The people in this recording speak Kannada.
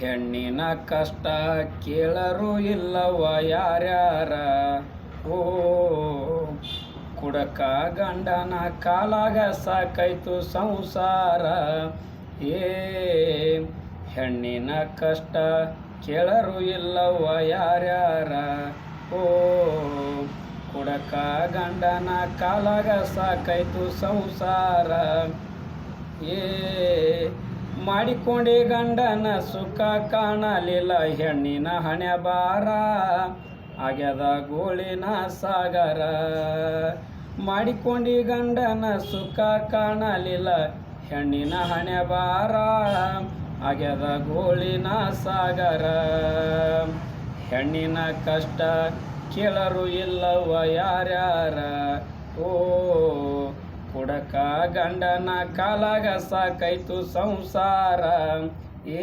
ಹೆಣ್ಣಿನ ಕಷ್ಟ ಕೇಳರು ಇಲ್ಲವ ಯಾರ್ಯಾರ. ಓ ಕುಡಕ ಗಂಡನ ಕಾಲಾಗ ಸಾಕೈತು ಸಂಸಾರ. ಏ ಹೆಣ್ಣಿನ ಕಷ್ಟ ಕೇಳರು ಇಲ್ಲವ ಯಾರ್ಯಾರ. ಓ ಕುಡಕ ಗಂಡನ ಕಾಲಾಗ ಸಾಕೈತು ಸಂಸಾರ. ಏ ಮಾಡಿಕೊಂಡಿ ಗಂಡನ ಸುಖ ಕಾಣಲಿಲ್ಲ ಹೆಣ್ಣಿನ ಹಣೆ ಬಾರ. ಆಗ್ಯದ ಗೋಳಿನ ಸಾಗರ. ಮಾಡಿಕೊಂಡಿ ಗಂಡನ ಸುಖ ಕಾಣಲಿಲ್ಲ ಹೆಣ್ಣಿನ ಹಣೆ ಬಾರ. ಆಗ್ಯದ ಗೋಳಿನ ಸಾಗರ. ಹೆಣ್ಣಿನ ಕಷ್ಟ ಕೇಳರು ಇಲ್ಲವ ಯಾರ್ಯಾರ. ಓ ಕುಡಕ ಗಂಡನ ಕಾಲಾಗ ಸಾಕೈತು ಸಂಸಾರ. ಏ